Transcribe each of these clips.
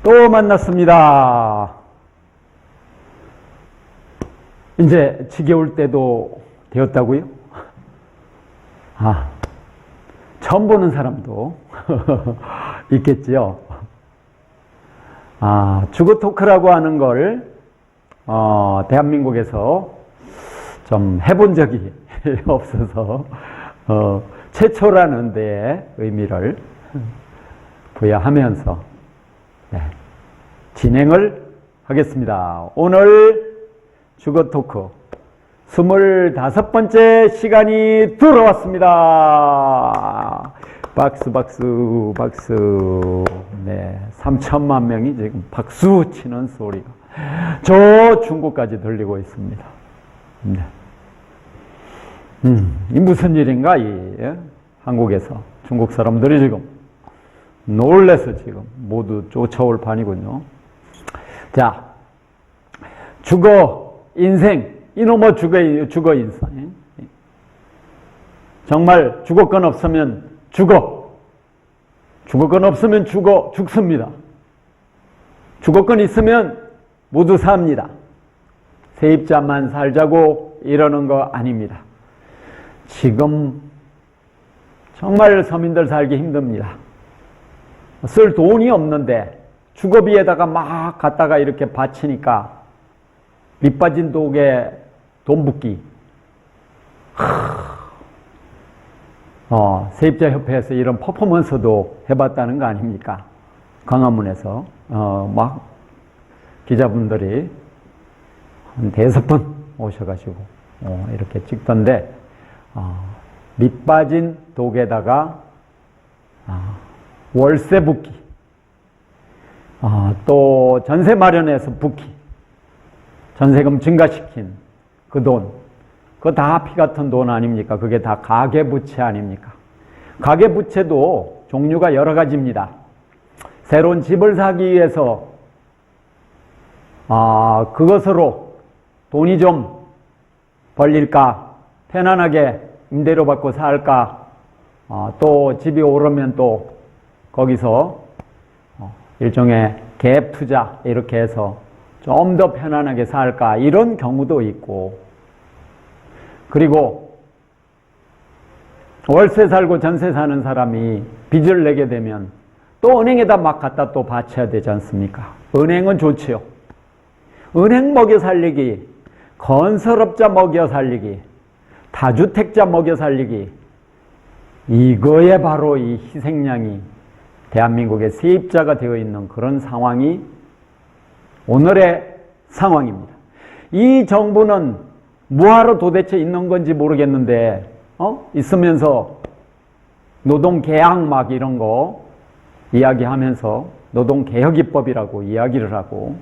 또 만났습니다. 이제 지겨울 때도 되었다고요? 처음 보는 사람도 있겠지요. 주거 토크라고 하는 걸 대한민국에서 좀 해본 적이 없어서 최초라는 데에 의미를 부여하면서 진행을 하겠습니다. 오늘 주거 토크 25번째 시간이 들어왔습니다. 박수 박수 박수. 네, 3천만 명이 지금 박수 치는 소리가 저 중국까지 들리고 있습니다. 네. 이 무슨 일인가, 한국에서 중국 사람들이 지금 놀래서 지금 모두 쫓아올 판이군요. 자, 주거 인생, 이놈의 주거 인생. 정말 주거권 없으면 죽어. 주거권 없으면 죽습니다. 주거권 있으면 모두 삽니다. 세입자만 살자고 이러는 거 아닙니다. 지금 정말 서민들 살기 힘듭니다. 쓸 돈이 없는데 주거비에다가 막 갖다가 이렇게 바치니까 밑빠진 독에 돈 붓기. 세입자협회에서 이런 퍼포먼스도 해봤다는 거 아닙니까? 광화문에서 막 기자분들이 한 5번 오셔가지고 이렇게 찍던데, 밑빠진 독에다가 월세 붓기, 또 전세 마련해서 붓기, 전세금 증가시킨 그 돈, 그거 다 피 같은 돈 아닙니까? 그게 다 가계부채 아닙니까? 가계부채도 종류가 여러 가지입니다. 새로운 집을 사기 위해서 그것으로 돈이 좀 벌릴까, 편안하게 임대료 받고 살까, 또 집이 오르면 또 거기서 일종의 갭 투자 이렇게 해서 좀 더 편안하게 살까, 이런 경우도 있고, 그리고 월세 살고 전세 사는 사람이 빚을 내게 되면 또 은행에다 막 갖다 또 바쳐야 되지 않습니까? 은행은 좋지요. 은행 먹여 살리기, 건설업자 먹여 살리기, 다주택자 먹여 살리기, 이거에 바로 이 희생양이 대한민국의 세입자가 되어 있는 그런 상황이 오늘의 상황입니다. 이 정부는 뭐하러 도대체 있는 건지 모르겠는데, 있으면서 노동계약 막 이런 거 이야기하면서 노동개혁입법이라고 이야기를 하고,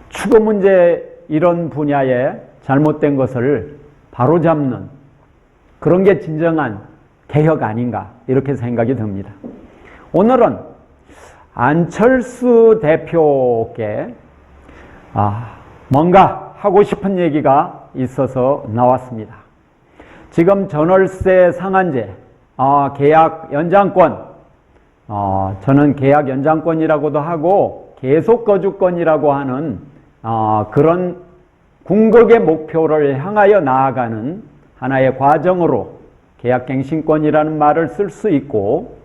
주거 문제 이런 분야에 잘못된 것을 바로잡는 그런 게 진정한 개혁 아닌가, 이렇게 생각이 듭니다. 오늘은 안철수 대표께 뭔가 하고 싶은 얘기가 있어서 나왔습니다. 지금 전월세 상한제, 계약 연장권, 저는 계약 연장권이라고도 하고 계속 거주권이라고 하는 그런 궁극의 목표를 향하여 나아가는 하나의 과정으로 계약갱신권이라는 말을 쓸 수 있고,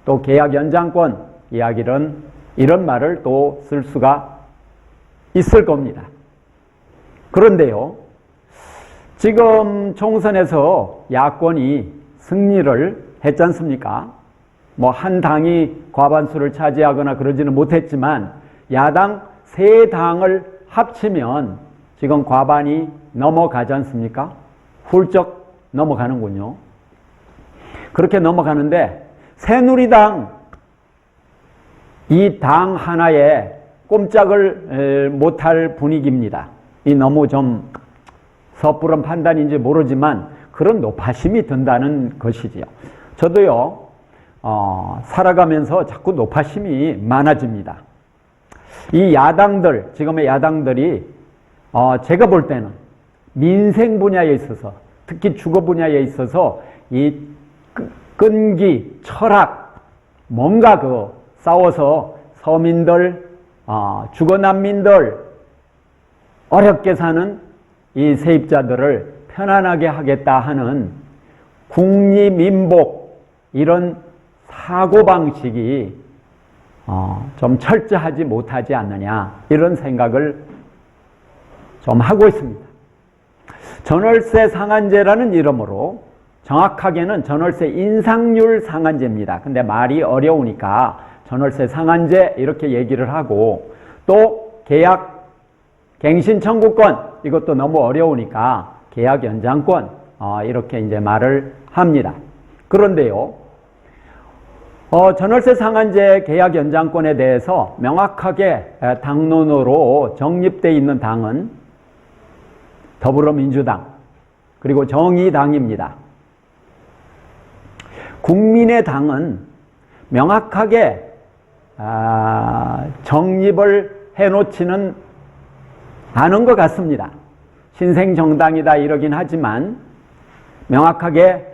또 계약 연장권 이야기는 이런 말을 또 쓸 수가 있을 겁니다. 그런데요, 지금 총선에서 야권이 승리를 했지 않습니까? 뭐 한 당이 과반수를 차지하거나 그러지는 못했지만 야당 3당을 합치면 지금 과반이 넘어가지 않습니까? 훌쩍 넘어가는군요. 그렇게 넘어가는데 새누리당 이 당 하나에 꼼짝을 못할 분위기입니다. 이 너무 좀 섣부른 판단인지 모르지만 그런 노파심이 든다는 것이지요. 저도요, 살아가면서 자꾸 노파심이 많아집니다. 이 야당들, 지금의 야당들이 제가 볼 때는 민생 분야에 있어서, 특히 주거 분야에 있어서 이 끈기, 철학, 뭔가 싸워서 서민들, 주거난민들, 어렵게 사는 이 세입자들을 편안하게 하겠다 하는 국리민복, 이런 사고방식이 좀 철저하지 못하지 않느냐, 이런 생각을 좀 하고 있습니다. 전월세 상한제라는 이름으로, 정확하게는 전월세 인상률 상한제입니다. 근데 말이 어려우니까 전월세 상한제 이렇게 얘기를 하고, 또 계약 갱신 청구권, 이것도 너무 어려우니까 계약 연장권, 이렇게 이제 말을 합니다. 그런데요, 전월세 상한제 계약 연장권에 대해서 명확하게 당론으로 정립되어 있는 당은 더불어민주당, 그리고 정의당입니다. 국민의당은 명확하게 정립을 해놓지는 않은 것 같습니다. 신생정당이다 이러긴 하지만 명확하게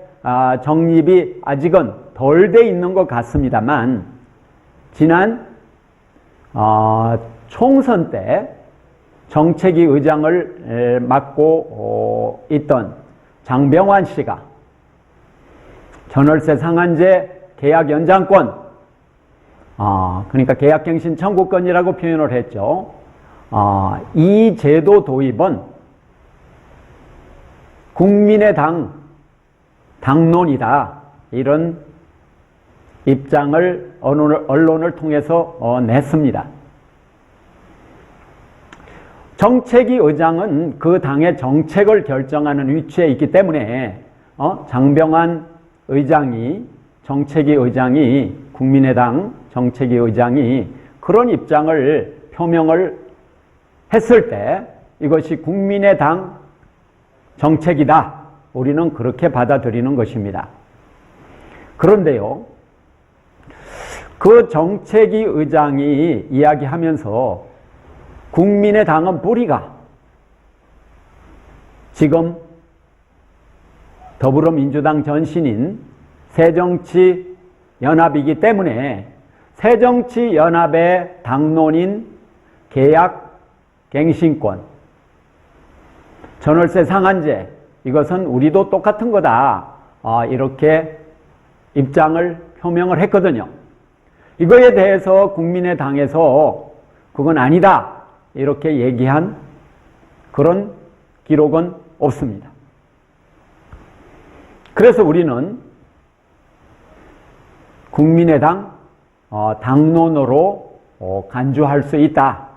정립이 아직은 덜 돼 있는 것 같습니다만, 지난 총선 때 정책위 의장을 맡고 있던 장병환 씨가 전월세 상한제 계약 연장권, 그러니까 계약갱신 청구권이라고 표현을 했죠. 이 제도 도입은 국민의당 당론이다, 이런 입장을 언론을 통해서 냈습니다. 정책위 의장은 그 당의 정책을 결정하는 위치에 있기 때문에 장병환 의장이, 정책위 의장이, 국민의당 정책위 의장이 그런 입장을 표명을 했을 때 이것이 국민의당 정책이다, 우리는 그렇게 받아들이는 것입니다. 그런데요, 그 정책위 의장이 이야기하면서 국민의당은 뿌리가 지금 더불어민주당 전신인 새정치연합이기 때문에 새정치연합의 당론인 계약갱신권, 전월세 상한제, 이것은 우리도 똑같은 거다, 이렇게 입장을 표명을 했거든요. 이거에 대해서 국민의당에서 그건 아니다, 이렇게 얘기한 그런 기록은 없습니다. 그래서 우리는 국민의당 당론으로 간주할 수 있다,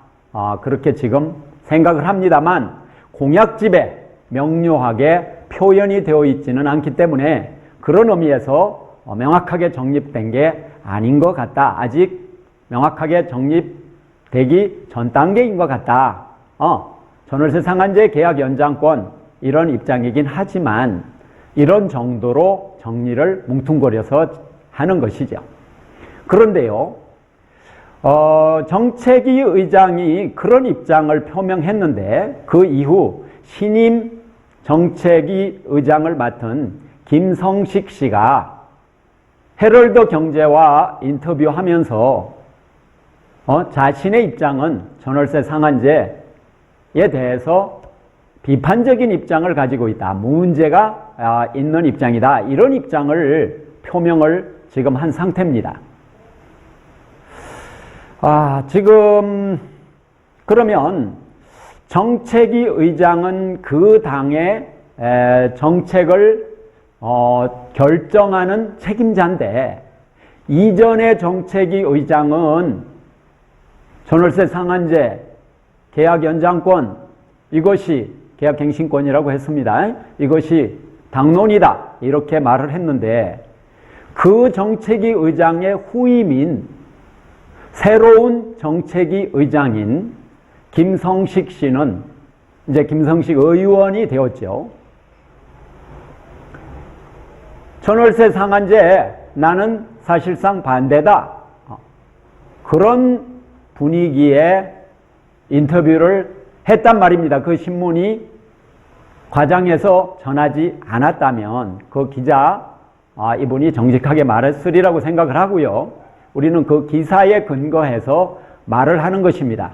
그렇게 지금 생각을 합니다만, 공약집에 명료하게 표현이 되어 있지는 않기 때문에 그런 의미에서 명확하게 정립된 게 아닌 것 같다, 아직 명확하게 정립되기 전 단계인 것 같다. 전월세 상한제 계약 연장권, 이런 입장이긴 하지만 이런 정도로 정리를 뭉뚱거려서 하는 것이죠. 그런데요, 정책위 의장이 그런 입장을 표명했는데 그 이후 신임 정책위 의장을 맡은 김성식 씨가 헤럴드 경제와 인터뷰하면서 자신의 입장은 전월세 상한제에 대해서 비판적인 입장을 가지고 있다, 문제가 있는 입장이다, 이런 입장을 표명을 지금 한 상태입니다. 지금 그러면 정책위 의장은 그 당의 정책을 결정하는 책임자인데, 이전의 정책위 의장은 전월세 상한제, 계약 연장권, 이것이 계약갱신권이라고 했습니다. 이것이 당론이다, 이렇게 말을 했는데, 그 정책위 의장의 후임인 새로운 정책위 의장인 김성식 씨는 이제 김성식 의원이 되었죠. 전월세 상한제에 나는 사실상 반대다, 그런 분위기에 인터뷰를 했단 말입니다. 그 신문이 과장해서 전하지 않았다면 그 기자, 이분이 정직하게 말했으리라고 생각을 하고요. 우리는 그 기사에 근거해서 말을 하는 것입니다.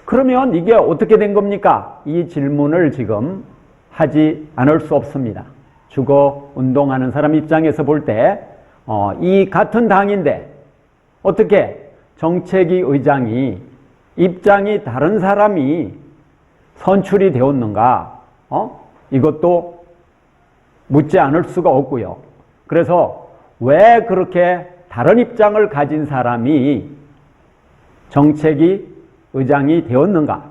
그러면 이게 어떻게 된 겁니까? 이 질문을 지금 하지 않을 수 없습니다. 주거 운동하는 사람 입장에서 볼 때, 이 같은 당인데 어떻게 정책위 의장이 입장이 다른 사람이 선출이 되었는가? 이것도 묻지 않을 수가 없고요. 그래서 왜 그렇게 다른 입장을 가진 사람이 정책위 의장이 되었는가?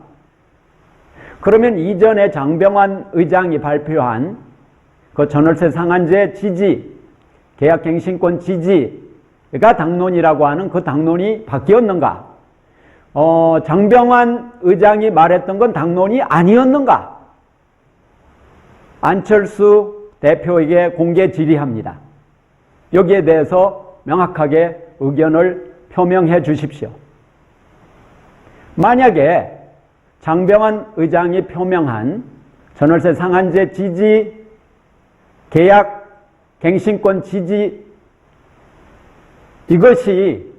그러면 이전에 장병환 의장이 발표한 그 전월세 상한제 지지, 계약갱신권 지지가 당론이라고 하는 그 당론이 바뀌었는가? 장병환 의장이 말했던 건 당론이 아니었는가? 안철수 대표에게 공개 질의합니다. 여기에 대해서 명확하게 의견을 표명해 주십시오. 만약에 장병환 의장이 표명한 전월세 상한제 지지, 계약 갱신권 지지, 이것이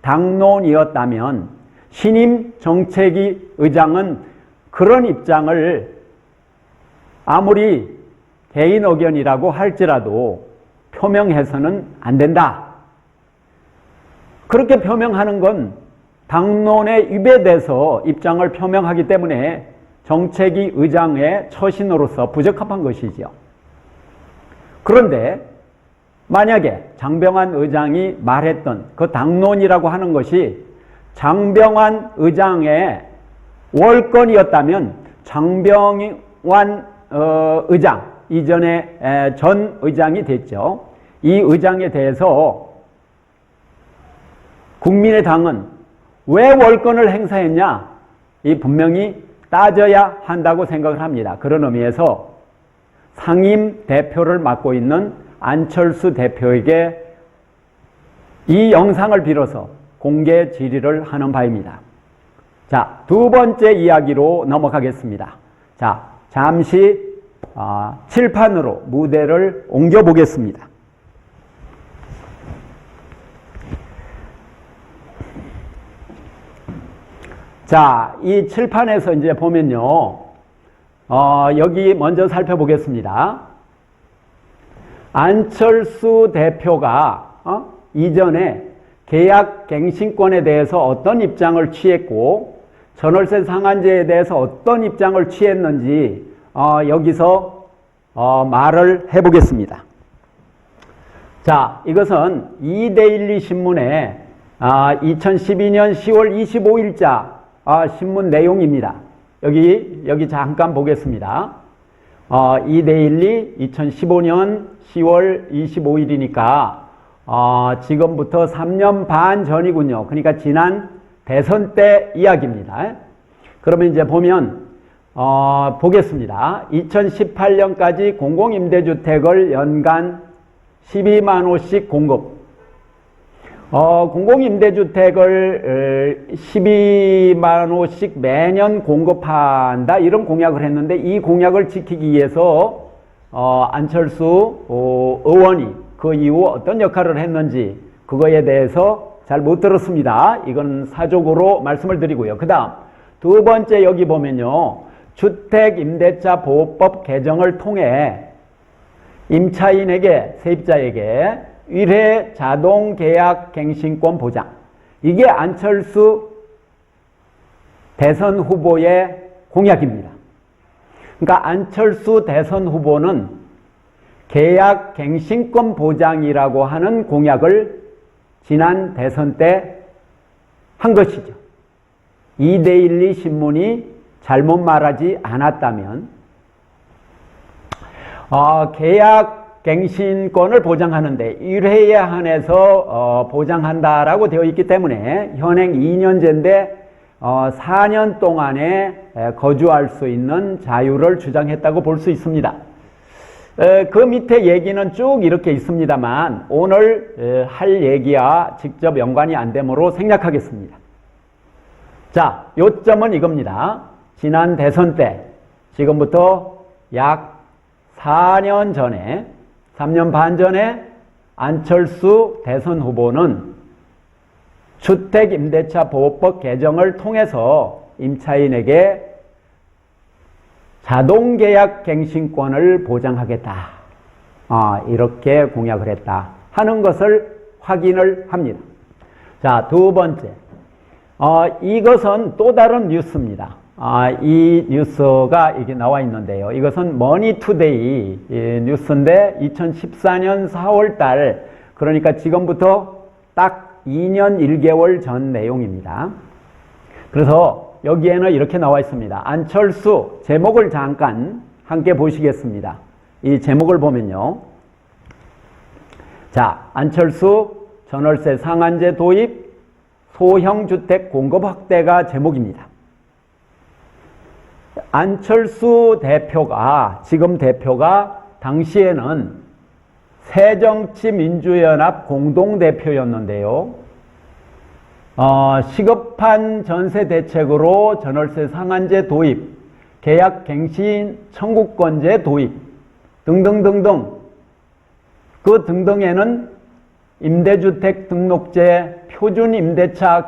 당론이었다면 신임 정책위 의장은 그런 입장을 아무리 개인 의견이라고 할지라도 표명해서는 안 된다. 그렇게 표명하는 건 당론에 위배돼서 입장을 표명하기 때문에 정책위 의장의 처신으로서 부적합한 것이지요. 그런데 만약에 장병환 의장이 말했던 그 당론이라고 하는 것이 장병환 의장의 월권이었다면 장병환 의장, 이전에 전 의장이 됐죠. 이 의장에 대해서 국민의당은 왜 월권을 행사했냐? 이 분명히 따져야 한다고 생각을 합니다. 그런 의미에서 상임 대표를 맡고 있는 안철수 대표에게 이 영상을 빌어서 공개 질의를 하는 바입니다. 자, 두 번째 이야기로 넘어가겠습니다. 자, 잠시 칠판으로 무대를 옮겨 보겠습니다. 자, 이 칠판에서 이제 보면요, 여기 먼저 살펴보겠습니다. 안철수 대표가 이전에 계약갱신권에 대해서 어떤 입장을 취했고 전월세 상한제에 대해서 어떤 입장을 취했는지 여기서 말을 해보겠습니다. 자, 이것은 이데일리 신문의 2012년 10월 25일자 신문 내용입니다. 여기 잠깐 보겠습니다. 이데일리 2015년 10월 25일이니까 지금부터 3년 반 전이군요. 그러니까 지난 대선 때 이야기입니다. 그러면 이제 보면 보겠습니다. 2018년까지 공공임대주택을 연간 12만 호씩 공급. 공공임대주택을 12만 호씩 매년 공급한다, 이런 공약을 했는데 이 공약을 지키기 위해서 안철수 의원이 그 이후 어떤 역할을 했는지 그거에 대해서 잘 못 들었습니다. 이건 사족으로 말씀을 드리고요. 그 다음 두 번째 여기 보면요, 주택임대차 보호법 개정을 통해 임차인에게, 세입자에게 1회 자동 계약 갱신권 보장. 이게 안철수 대선 후보의 공약입니다. 그러니까 안철수 대선 후보는 계약 갱신권 보장이라고 하는 공약을 지난 대선 때 한 것이죠. 이데일리 신문이 잘못 말하지 않았다면 계약 갱신권을 보장하는데 1회에 한해서 보장한다라고 되어 있기 때문에 현행 2년제인데 4년 동안에 거주할 수 있는 자유를 주장했다고 볼 수 있습니다. 그 밑에 얘기는 쭉 이렇게 있습니다만 오늘 할 얘기와 직접 연관이 안 되므로 생략하겠습니다. 자, 요점은 이겁니다. 지난 대선 때 지금부터 약 4년 전에, 3년 반 전에 안철수 대선 후보는 주택임대차 보호법 개정을 통해서 임차인에게 자동계약 갱신권을 보장하겠다. 이렇게 공약을 했다 하는 것을 확인을 합니다. 자, 두 번째. 이것은 또 다른 뉴스입니다. 이 뉴스가 이게 나와 있는데요. 이것은 머니투데이 뉴스인데 2014년 4월 달, 그러니까 지금부터 딱 2년 1개월 전 내용입니다. 그래서 여기에는 이렇게 나와 있습니다. 안철수, 제목을 잠깐 함께 보시겠습니다. 이 제목을 보면요. 자, 안철수 전월세 상한제 도입, 소형주택 공급 확대가 제목입니다. 안철수 대표가, 지금 대표가 당시에는 새정치민주연합 공동대표였는데요. 시급한 전세대책으로 전월세 상한제 도입, 계약갱신 청구권제 도입 등등등등, 그 등등에는 임대주택 등록제, 표준임대차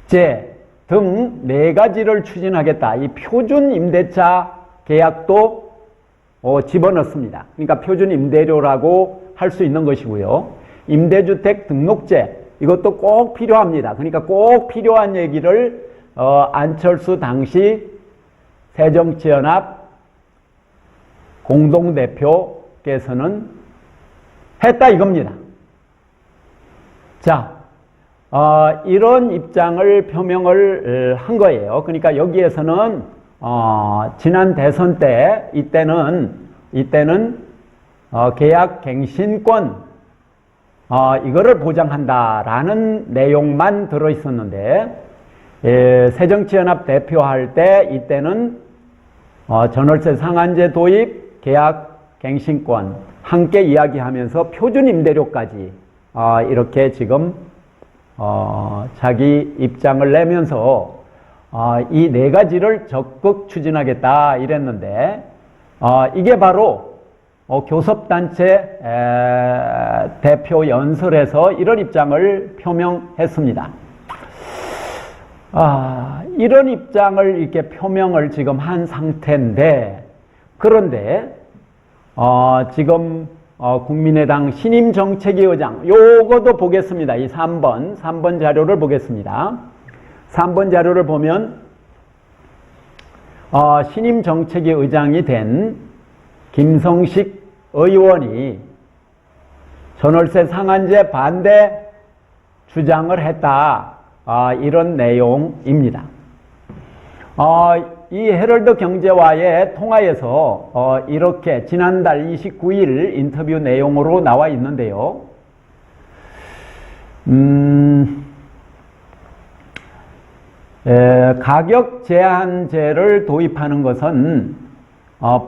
계약제 등 4가지를 추진하겠다. 이 표준임대차 계약도 집어넣습니다. 그러니까 표준임대료라고 할 수 있는 것이고요. 임대주택 등록제, 이것도 꼭 필요합니다. 그러니까 꼭 필요한 얘기를 안철수 당시 새정치연합 공동대표께서는 했다 이겁니다. 자, 이런 입장을 표명을 한 거예요. 그러니까 여기에서는 지난 대선 때 이때는 계약 갱신권 이거를 보장한다라는 내용만 들어 있었는데, 새정치연합 대표할 때 이때는 전월세 상한제 도입, 계약 갱신권 함께 이야기하면서 표준임대료까지 이렇게 지금 자기 입장을 내면서 이 4가지를 적극 추진하겠다 이랬는데, 이게 바로 교섭단체 대표 연설에서 이런 입장을 표명했습니다. 이런 입장을 이렇게 표명을 지금 한 상태인데, 그런데 지금 국민의당 신임정책위 의장, 요거도 보겠습니다. 이 3번 자료를 보겠습니다. 3번 자료를 보면 신임정책위 의장이 된 김성식 의원이 전월세 상한제 반대 주장을 했다. 이런 내용입니다. 이 헤럴드 경제와의 통화에서 이렇게 지난달 29일 인터뷰 내용으로 나와 있는데요. 가격 제한제를 도입하는 것은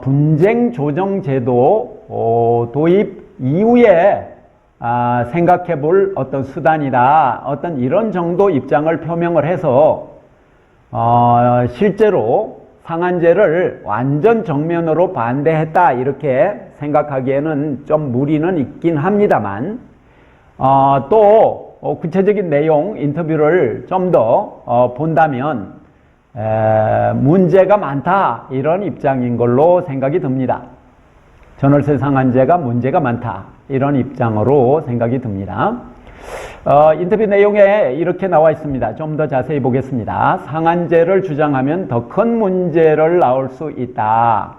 분쟁 조정 제도 도입 이후에 생각해 볼 어떤 수단이다. 어떤 이런 정도 입장을 표명을 해서 실제로 상한제를 완전 정면으로 반대했다 이렇게 생각하기에는 좀 무리는 있긴 합니다만, 또 구체적인 내용 인터뷰를 좀 더 본다면 문제가 많다 이런 입장인 걸로 생각이 듭니다. 전월세 상한제가 문제가 많다 이런 입장으로 생각이 듭니다. 인터뷰 내용에 이렇게 나와 있습니다. 좀 더 자세히 보겠습니다. 상한제를 주장하면 더 큰 문제를 낳을 수 있다.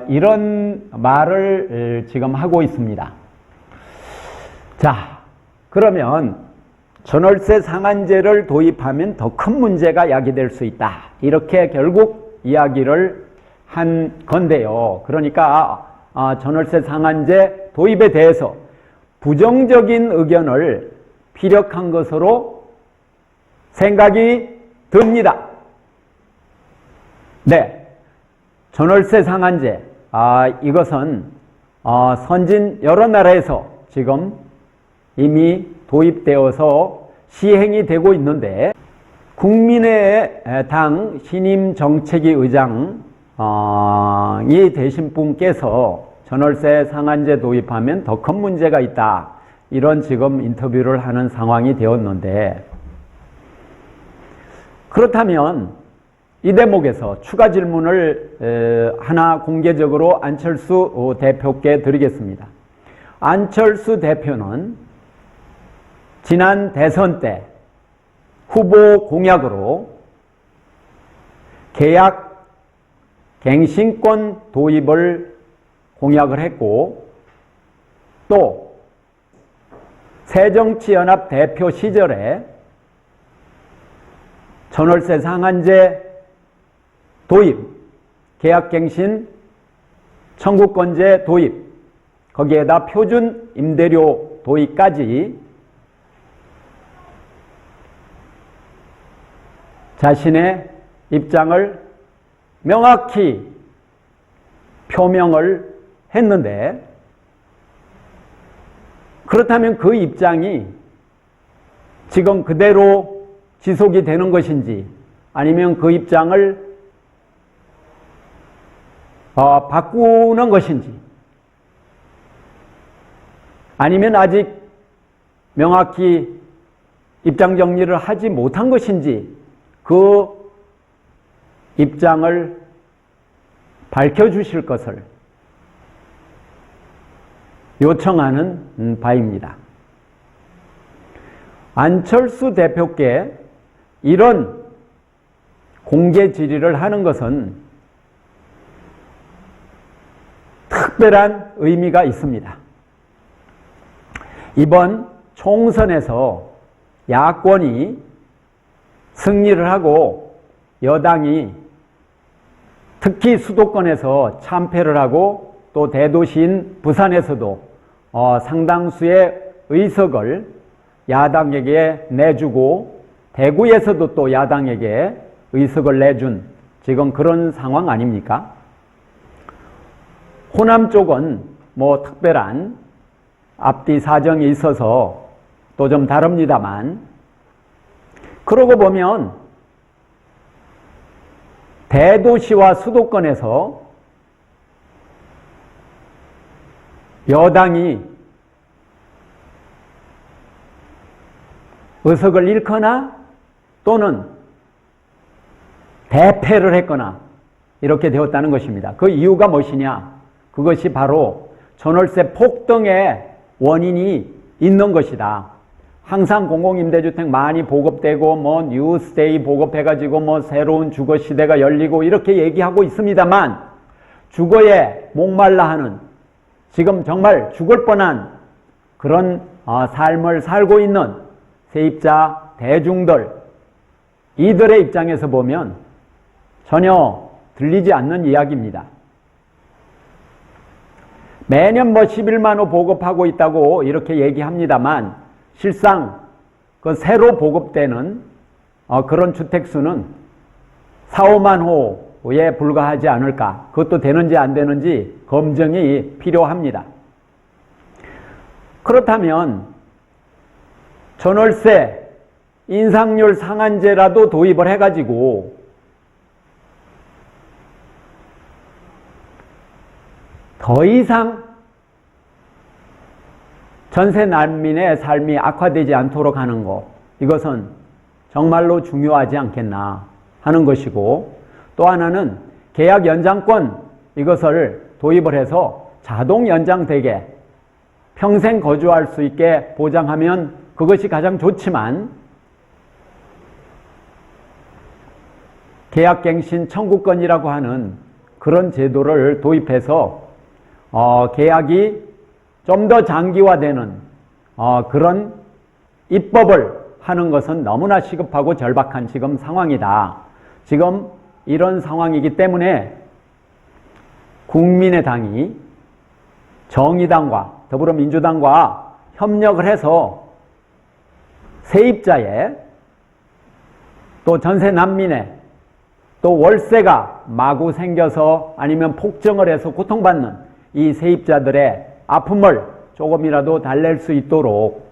이런 말을 지금 하고 있습니다. 자, 그러면 전월세 상한제를 도입하면 더 큰 문제가 야기될 수 있다. 이렇게 결국 이야기를 한 건데요. 그러니까 전월세 상한제 도입에 대해서 부정적인 의견을 피력한 것으로 생각이 듭니다. 네, 전월세 상한제, 이것은 선진 여러 나라에서 지금 이미 도입되어서 시행이 되고 있는데, 국민의당 신임정책위 의장이 되신 분께서 전월세 상한제 도입하면 더 큰 문제가 있다. 이런 지금 인터뷰를 하는 상황이 되었는데, 그렇다면 이 대목에서 추가 질문을 하나 공개적으로 안철수 대표께 드리겠습니다. 안철수 대표는 지난 대선 때 후보 공약으로 계약 갱신권 도입을 공약을 했고, 또 새정치연합 대표 시절에 전월세 상한제 도입, 계약갱신 청구권제 도입, 거기에다 표준 임대료 도입까지 자신의 입장을 명확히 표명을 했는데, 그렇다면 그 입장이 지금 그대로 지속이 되는 것인지, 아니면 그 입장을 바꾸는 것인지, 아니면 아직 명확히 입장 정리를 하지 못한 것인지, 그 입장을 밝혀주실 것을 요청하는 바입니다. 안철수 대표께 이런 공개 질의를 하는 것은 특별한 의미가 있습니다. 이번 총선에서 야권이 승리를 하고 여당이 특히 수도권에서 참패를 하고 또 대도시인 부산에서도 상당수의 의석을 야당에게 내주고 대구에서도 또 야당에게 의석을 내준 지금 그런 상황 아닙니까? 호남 쪽은 뭐 특별한 앞뒤 사정이 있어서 또 좀 다릅니다만, 그러고 보면 대도시와 수도권에서 여당이 의석을 잃거나 또는 대패를 했거나 이렇게 되었다는 것입니다. 그 이유가 무엇이냐? 그것이 바로 전월세 폭등의 원인이 있는 것이다. 항상 공공임대주택 많이 보급되고 뭐 뉴스데이 보급해가지고 뭐 새로운 주거 시대가 열리고 이렇게 얘기하고 있습니다만, 주거에 목말라 하는, 지금 정말 죽을 뻔한 그런 삶을 살고 있는 세입자 대중들, 이들의 입장에서 보면 전혀 들리지 않는 이야기입니다. 매년 뭐 11만 호 보급하고 있다고 이렇게 얘기합니다만, 실상 그 새로 보급되는 그런 주택수는 4, 5만 호에 불과하지 않을까. 그것도 되는지 안 되는지 검증이 필요합니다. 그렇다면 전월세 인상률 상한제라도 도입을 해가지고 더 이상 전세 난민의 삶이 악화되지 않도록 하는 것, 이것은 정말로 중요하지 않겠나 하는 것이고, 또 하나는 계약 연장권, 이것을 도입을 해서 자동 연장되게 평생 거주할 수 있게 보장하면 그것이 가장 좋지만, 계약갱신 청구권이라고 하는 그런 제도를 도입해서 계약이 좀 더 장기화되는 그런 입법을 하는 것은 너무나 시급하고 절박한 지금 상황이다. 지금 이런 상황이기 때문에 국민의당이 정의당과 더불어민주당과 협력을 해서 세입자의 또 전세 난민의 또 월세가 마구 생겨서 아니면 폭증을 해서 고통받는 이 세입자들의 아픔을 조금이라도 달랠 수 있도록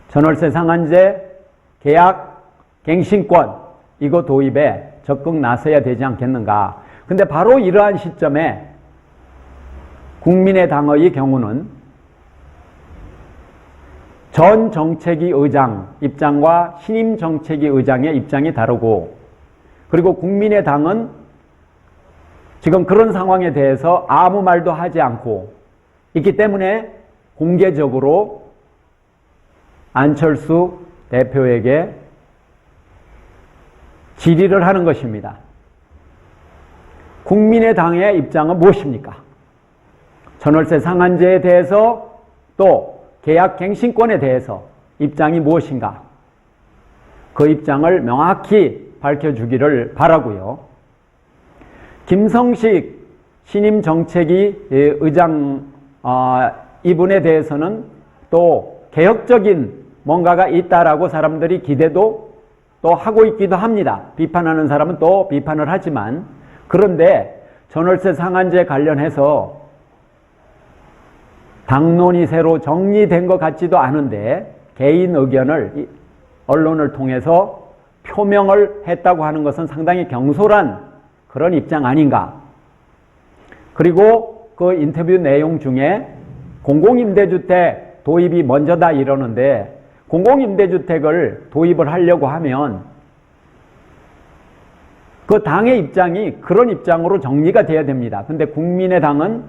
전월세 상한제, 계약, 갱신권 이거 도입에 적극 나서야 되지 않겠는가. 근데 바로 이러한 시점에 국민의당의 경우는 전 정책위 의장 입장과 신임 정책위 의장의 입장이 다르고, 그리고 국민의당은 지금 그런 상황에 대해서 아무 말도 하지 않고 있기 때문에 공개적으로 안철수 대표에게 질의를 하는 것입니다. 국민의당의 입장은 무엇입니까? 전월세 상한제에 대해서 또 계약갱신권에 대해서 입장이 무엇인가? 그 입장을 명확히 밝혀주기를 바라고요. 김성식 신임 정책위 의장 이분에 대해서는 또 개혁적인 뭔가가 있다라고 사람들이 기대도 또 하고 있기도 합니다. 비판하는 사람은 또 비판을 하지만, 그런데 전월세 상한제 관련해서 당론이 새로 정리된 것 같지도 않은데 개인 의견을 언론을 통해서 표명을 했다고 하는 것은 상당히 경솔한 그런 입장 아닌가. 그리고 그 인터뷰 내용 중에 공공임대주택 도입이 먼저다 이러는데, 공공임대주택을 도입을 하려고 하면 그 당의 입장이 그런 입장으로 정리가 돼야 됩니다. 근데 국민의당은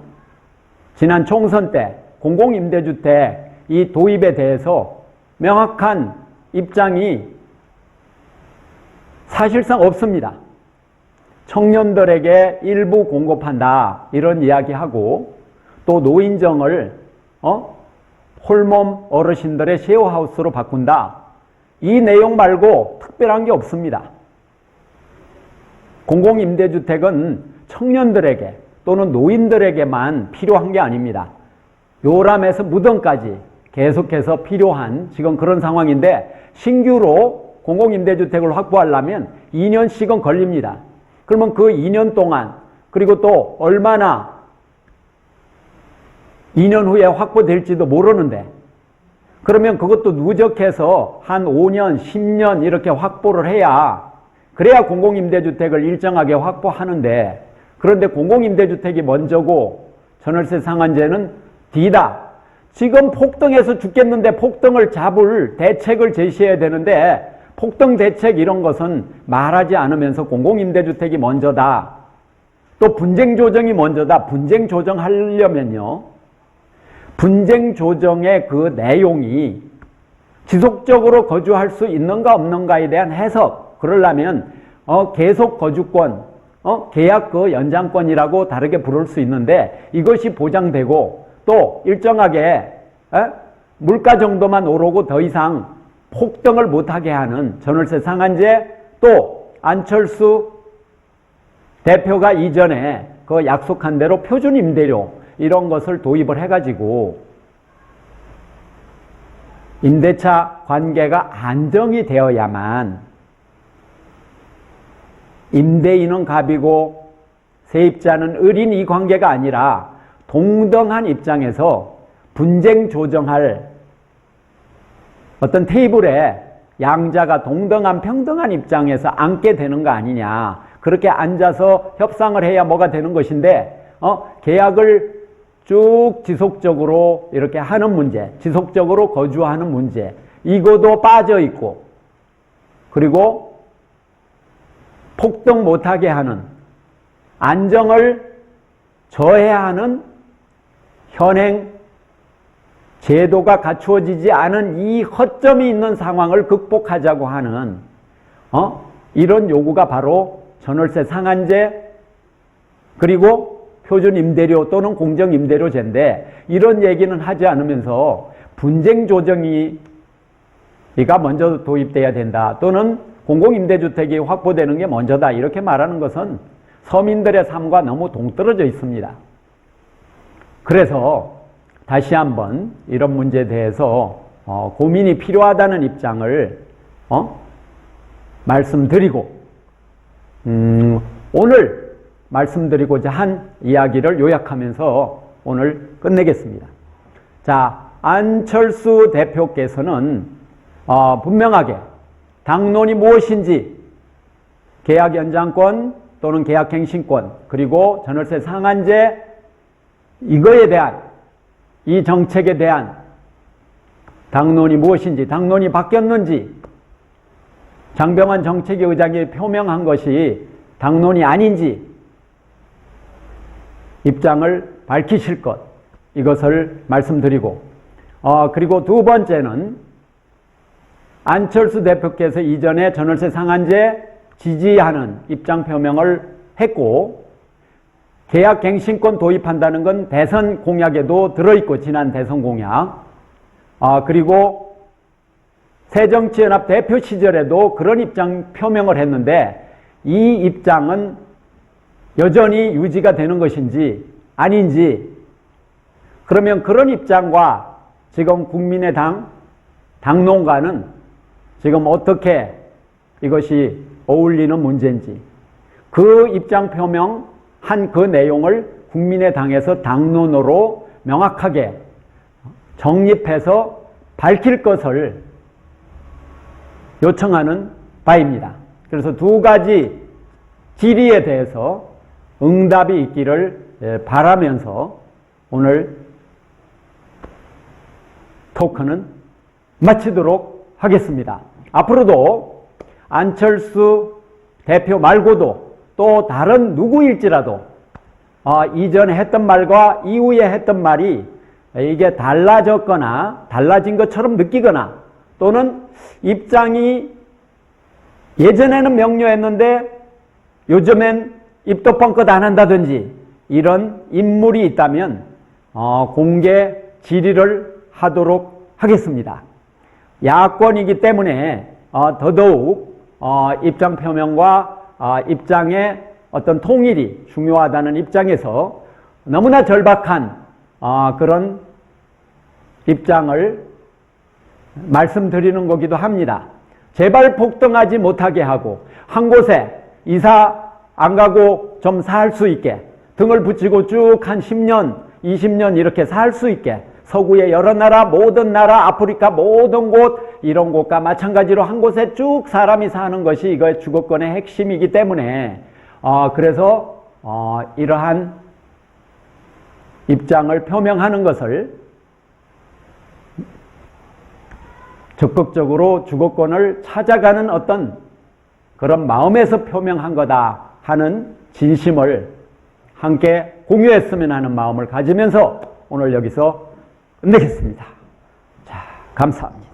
지난 총선 때 공공임대주택 이 도입에 대해서 명확한 입장이 사실상 없습니다. 청년들에게 일부 공급한다 이런 이야기하고, 또 노인정을 홀몸 어르신들의 쉐어하우스로 바꾼다, 이 내용 말고 특별한 게 없습니다. 공공임대주택은 청년들에게 또는 노인들에게만 필요한 게 아닙니다. 요람에서 무덤까지 계속해서 필요한 지금 그런 상황인데, 신규로 공공임대주택을 확보하려면 2년씩은 걸립니다. 그러면 그 2년 동안, 그리고 또 얼마나 2년 후에 확보될지도 모르는데, 그러면 그것도 누적해서 한 5년, 10년 이렇게 확보를 해야, 그래야 공공임대주택을 일정하게 확보하는데, 그런데 공공임대주택이 먼저고 전월세 상한제는 뒤다. 지금 폭등해서 죽겠는데 폭등을 잡을 대책을 제시해야 되는데, 폭등 대책 이런 것은 말하지 않으면서 공공임대주택이 먼저다, 또 분쟁 조정이 먼저다. 분쟁 조정하려면요, 분쟁 조정의 그 내용이 지속적으로 거주할 수 있는가 없는가에 대한 해석, 그러려면 계속 거주권, 계약 그 연장권이라고 다르게 부를 수 있는데, 이것이 보장되고 또 일정하게 물가 정도만 오르고 더 이상 폭등을 못하게 하는 전월세 상한제, 또 안철수 대표가 이전에 그 약속한 대로 표준 임대료 이런 것을 도입을 해가지고 임대차 관계가 안정이 되어야만, 임대인은 갑이고 세입자는 을인 이 관계가 아니라 동등한 입장에서 분쟁 조정할 어떤 테이블에 양자가 동등한 평등한 입장에서 앉게 되는 거 아니냐. 그렇게 앉아서 협상을 해야 뭐가 되는 것인데, 계약을 쭉 지속적으로 이렇게 하는 문제, 지속적으로 거주하는 문제, 이거도 빠져 있고, 그리고 폭등 못하게 하는, 안정을 저해하는 현행 제도가 갖추어지지 않은 이 허점이 있는 상황을 극복하자고 하는 이런 요구가 바로 전월세 상한제, 그리고 표준 임대료 또는 공정 임대료제인데, 이런 얘기는 하지 않으면서 분쟁 조정이 가 먼저 도입돼야 된다, 또는 공공임대주택이 확보되는 게 먼저다, 이렇게 말하는 것은 서민들의 삶과 너무 동떨어져 있습니다. 그래서 다시 한번 이런 문제에 대해서 고민이 필요하다는 입장을 말씀드리고, 오늘 말씀드리고자 한 이야기를 요약하면서 오늘 끝내겠습니다. 자, 안철수 대표께서는 분명하게 당론이 무엇인지, 계약 연장권 또는 계약갱신권, 그리고 전월세 상한제, 이거에 대한, 이 정책에 대한 당론이 무엇인지, 당론이 바뀌었는지, 장병환 정책위 의장이 표명한 것이 당론이 아닌지 입장을 밝히실 것, 이것을 말씀드리고, 그리고 두 번째는 안철수 대표께서 이전에 전월세 상한제 지지하는 입장 표명을 했고, 계약갱신권 도입한다는 건 대선 공약에도 들어있고, 지난 대선 공약, 그리고 새정치연합 대표 시절에도 그런 입장 표명을 했는데, 이 입장은 여전히 유지가 되는 것인지 아닌지, 그러면 그런 입장과 지금 국민의당 당론과는 지금 어떻게 이것이 어울리는 문제인지, 그 입장 표명한 그 내용을 국민의당에서 당론으로 명확하게 정립해서 밝힐 것을 요청하는 바입니다. 그래서 두 가지 질의에 대해서 응답이 있기를 바라면서 오늘 토크는 마치도록 하겠습니다. 앞으로도 안철수 대표 말고도 또 다른 누구일지라도 이전에 했던 말과 이후에 했던 말이 이게 달라졌거나 달라진 것처럼 느끼거나, 또는 입장이 예전에는 명료했는데 요즘엔 입도 뻥끗 안 한다든지 이런 인물이 있다면 공개 질의를 하도록 하겠습니다. 야권이기 때문에 더더욱 입장 표명과 입장의 어떤 통일이 중요하다는 입장에서 너무나 절박한 그런 입장을 말씀드리는 거기도 합니다. 제발 폭등하지 못하게 하고 한 곳에 이사 안 가고 좀 살 수 있게, 등을 붙이고 쭉 한 10년, 20년 이렇게 살 수 있게, 서구의 여러 나라, 모든 나라, 아프리카 모든 곳, 이런 곳과 마찬가지로 한 곳에 쭉 사람이 사는 것이 이거의 주거권의 핵심이기 때문에 그래서 이러한 입장을 표명하는 것을 적극적으로 주거권을 찾아가는 어떤 그런 마음에서 표명한 거다 하는 진심을 함께 공유했으면 하는 마음을 가지면서 오늘 여기서 끝내겠습니다. 자, 감사합니다.